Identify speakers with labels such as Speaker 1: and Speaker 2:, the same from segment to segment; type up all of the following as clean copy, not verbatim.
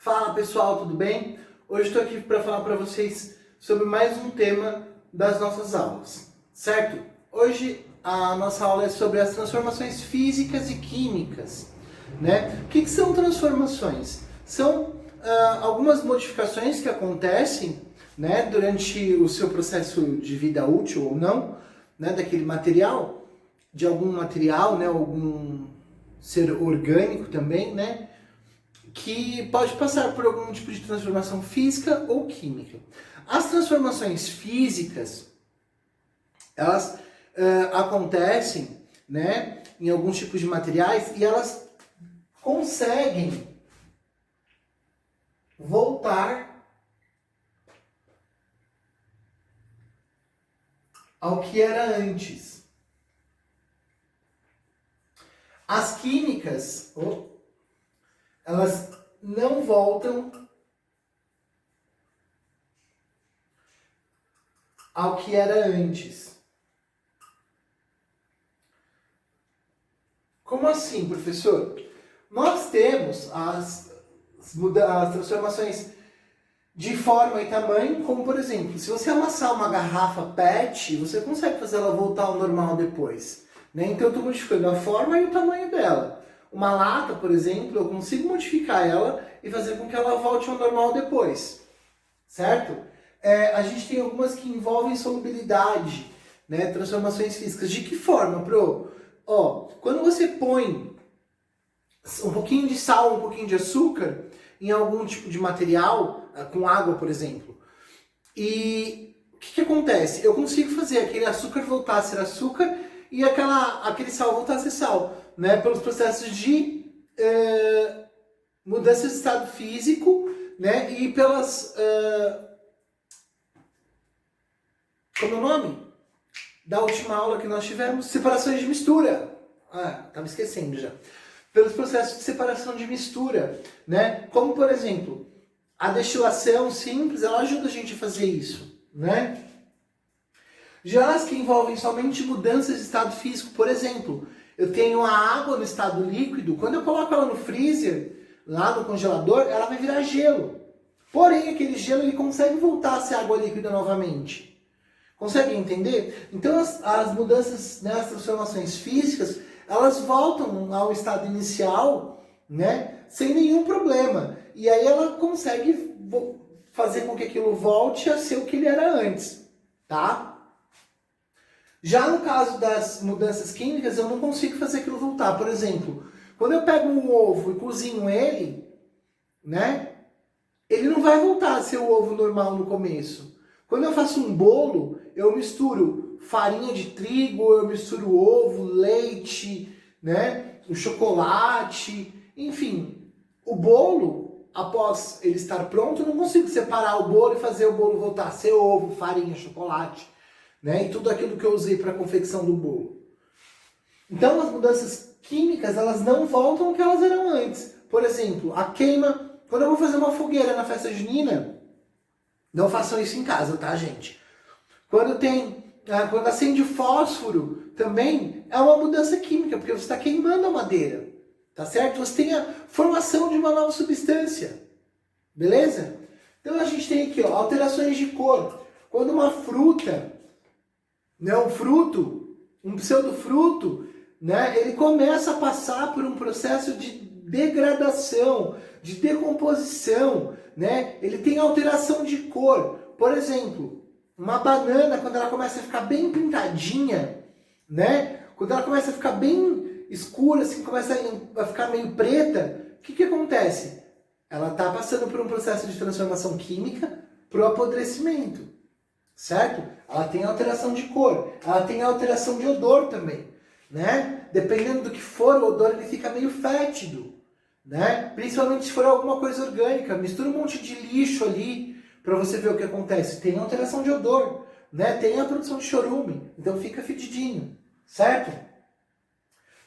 Speaker 1: Fala pessoal, tudo bem? Hoje estou aqui para falar para vocês sobre mais um tema das nossas aulas, certo? Hoje a nossa aula é sobre as transformações físicas e químicas, né? O que são transformações? São algumas modificações que acontecem, né, durante o seu processo de vida útil ou não, né, daquele material, de algum material, né, algum ser orgânico também, né, que pode passar por algum tipo de transformação física ou química. As transformações físicas, elas acontecem, né, em alguns tipos de materiais e elas conseguem voltar ao que era antes. As químicas, elas não voltam ao que era antes. Como assim, professor? Nós temos as transformações de forma e tamanho, como por exemplo, se você amassar uma garrafa PET, você consegue fazer ela voltar ao normal depois, né? Então eu estou modificando a forma e o tamanho dela. Uma lata, por exemplo, eu consigo modificar ela e fazer com que ela volte ao normal depois, certo? A gente tem algumas que envolvem solubilidade, né? Transformações físicas. De que forma, pro? Quando você põe um pouquinho de sal, um pouquinho de açúcar em algum tipo de material, com água, por exemplo, e o que acontece? Eu consigo fazer aquele açúcar voltar a ser açúcar e aquele sal voltar a ser sal, né? Pelos processos de mudança de estado físico, né? E pelas... como é o nome? Da última aula que nós tivemos, separações de mistura. Estava esquecendo já. Pelos processos de separação de mistura, né? Como, por exemplo, a destilação simples, ela ajuda a gente a fazer isso, né? Já as que envolvem somente mudanças de estado físico, por exemplo, eu tenho a água no estado líquido, quando eu coloco ela no freezer, lá no congelador, ela vai virar gelo. Porém, aquele gelo ele consegue voltar a ser água líquida novamente. Conseguem entender? Então, as mudanças, né, as transformações físicas, elas voltam ao estado inicial, né, sem nenhum problema. E aí ela consegue fazer com que aquilo volte a ser o que ele era antes, tá? Já no caso das mudanças químicas, eu não consigo fazer aquilo voltar. Por exemplo, quando eu pego um ovo e cozinho ele, né, ele não vai voltar a ser o ovo normal no começo. Quando eu faço um bolo, eu misturo farinha de trigo, eu misturo ovo, leite, né, o chocolate, enfim. O bolo, após ele estar pronto, eu não consigo separar o bolo e fazer o bolo voltar a ser ovo, farinha, chocolate, né, e tudo aquilo que eu usei para a confecção do bolo. Então as mudanças químicas, elas não voltam ao que elas eram antes. Por exemplo, a queima, quando eu vou fazer uma fogueira na festa junina, não façam isso em casa, tá, gente? Quando acende fósforo, também é uma mudança química, porque você está queimando a madeira, tá certo? Você tem a formação de uma nova substância, beleza? Então a gente tem aqui, alterações de cor. Quando uma fruta, né, um pseudofruto, né, ele começa a passar por um processo de degradação, de decomposição, né? Ele tem alteração de cor. Por exemplo, uma banana, quando ela começa a ficar bem pintadinha, né? Quando ela começa a ficar bem escura, assim, começa a ficar meio preta, o que acontece? Ela está passando por um processo de transformação química para o apodrecimento, certo? Ela tem alteração de cor, ela tem alteração de odor também, né? Dependendo do que for, o odor ele fica meio fétido, né? Principalmente se for alguma coisa orgânica, mistura um monte de lixo ali para você ver o que acontece. Tem alteração de odor, né? Tem a produção de chorume, então fica fedidinho, certo?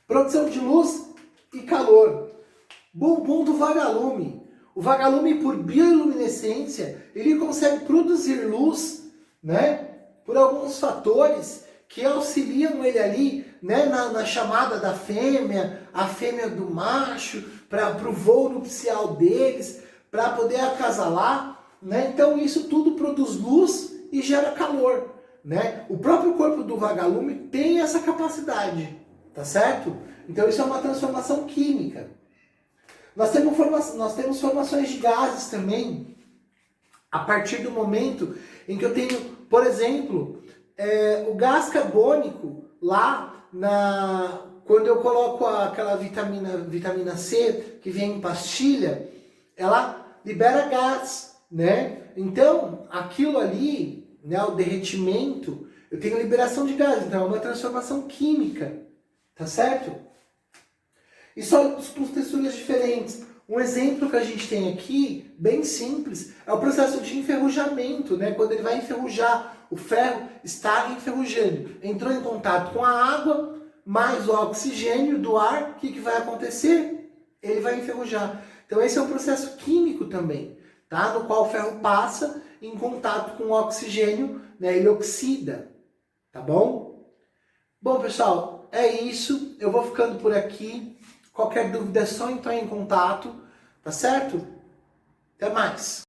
Speaker 1: Produção de luz e calor. Bumbum do vagalume. O vagalume, por bioluminescência, ele consegue produzir luz, né, por alguns fatores que auxiliam ele ali, né, na chamada da fêmea, a fêmea do macho, para o voo nupcial deles, para poder acasalar, né? Então isso tudo produz luz e gera calor, né? O próprio corpo do vagalume tem essa capacidade, tá certo? Então isso é uma transformação química. Nós temos formações de gases também, a partir do momento em que eu tenho, por exemplo, o gás carbônico lá quando eu coloco aquela vitamina C que vem em pastilha, ela libera gás, né? Então, aquilo ali, né, o derretimento, eu tenho liberação de gás, então é uma transformação química, tá certo? E sólidos com texturas diferentes. Um exemplo que a gente tem aqui, bem simples, é o processo de enferrujamento, né? Quando ele vai enferrujar, o ferro está enferrujando. Entrou em contato com a água, mais o oxigênio do ar, o que vai acontecer? Ele vai enferrujar. Então esse é um processo químico também, tá? No qual o ferro passa em contato com o oxigênio, né? Ele oxida, tá bom? Bom, pessoal, é isso. Eu vou ficando por aqui. Qualquer dúvida é só entrar em contato, tá certo? Até mais!